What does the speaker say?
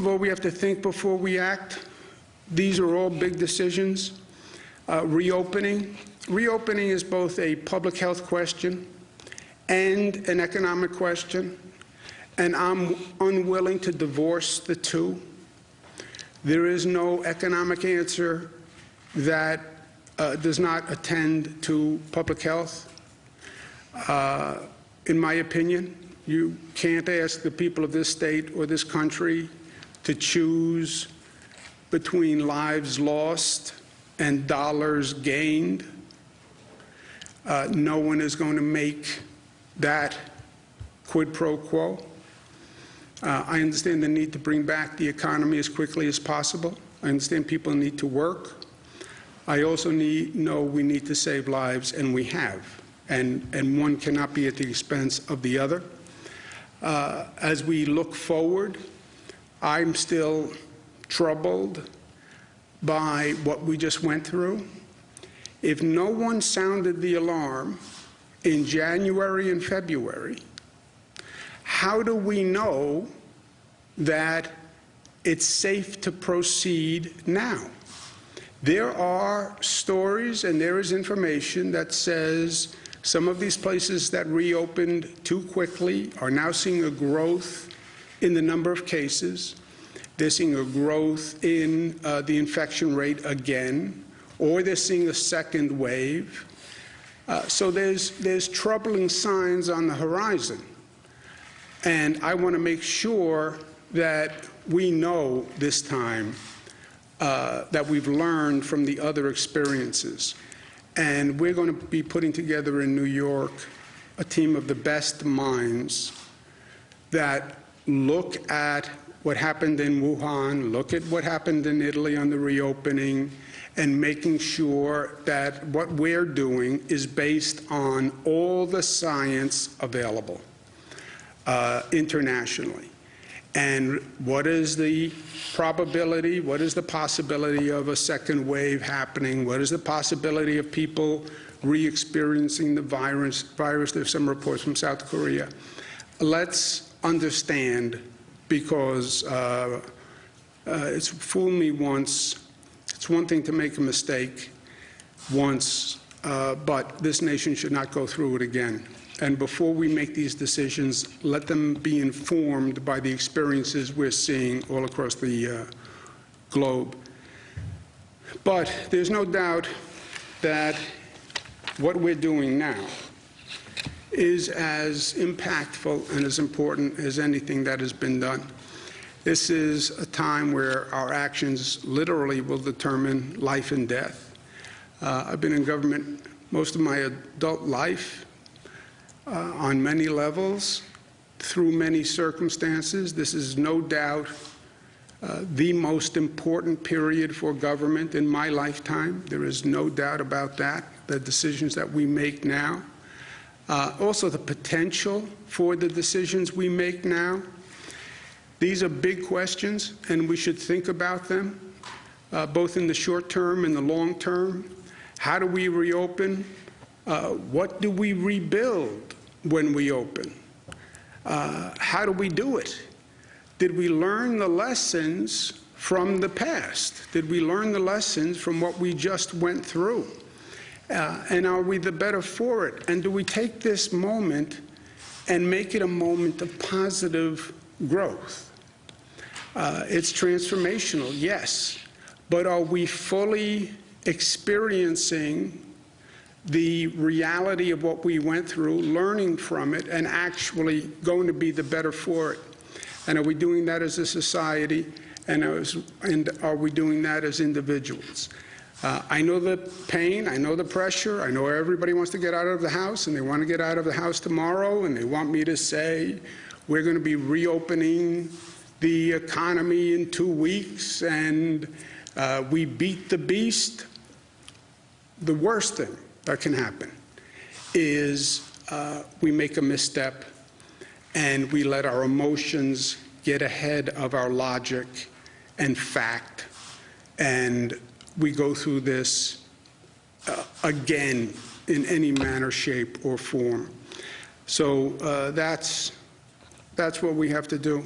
of all, we have to think before we act. These are all big decisions. Reopening is both a public health question and an economic question, and I'm unwilling to divorce the two. There is no economic answer that does not attend to public health. In my opinion, you can't ask the people of this state or this country to choose between lives lost and dollars gained. No one is going to make that quid pro quo. I understand the need to bring back the economy as quickly as possible. I understand people need to work. I also know we need to save lives, and we have. And one cannot be at the expense of the other. As we look forward, I'm still troubled by what we just went through. If no one sounded the alarm in January and February, how do we know that it's safe to proceed now? There are stories and there is information that says some of these places that reopened too quickly are now seeing a growth in the number of cases. They're seeing a growth in the infection rate again, or they're seeing a second wave. So there's troubling signs on the horizon. And I want to make sure that we know this time that we've learned from the other experiences. And we're going to be putting together in New York a team of the best minds that look at what happened in Wuhan, look at what happened in Italy on the reopening, and making sure that what we're doing is based on all the science available internationally. And what is the probability, what is the possibility of a second wave happening? What is the possibility of people re-experiencing the virus? There's some reports from South Korea. Let's understand, because it's fooled me once. It's one thing to make a mistake once, but this nation should not go through it again. And before we make these decisions, let them be informed by the experiences we're seeing all across the globe. But there's no doubt that what we're doing now is as impactful and as important as anything that has been done. This is a time where our actions literally will determine life and death. I've been in government most of my adult life. On many levels, through many circumstances. This is no doubt the most important period for government in my lifetime. There is no doubt about that, the decisions that we make now. Also the potential for the decisions we make now. These are big questions, and we should think about them, both in the short term and the long term. How do we reopen? What do we rebuild when we open? How do we do it? Did we learn the lessons from the past? Did we learn the lessons from what we just went through? And are we the better for it? And do we take this moment and make it a moment of positive growth? It's transformational, yes, but are we fully experiencing the reality of what we went through, learning from it, and actually going to be the better for it? And are we doing that as a society, and are we doing that as individuals? I know the pain, I know the pressure, I know everybody wants to get out of the house, and they want to get out of the house tomorrow, and they want me to say, we're going to be reopening the economy in 2 weeks, and we beat the beast. The worst thing that can happen is we make a misstep and we let our emotions get ahead of our logic and fact, and we go through this again in any manner, shape, or form. So that's what we have to do.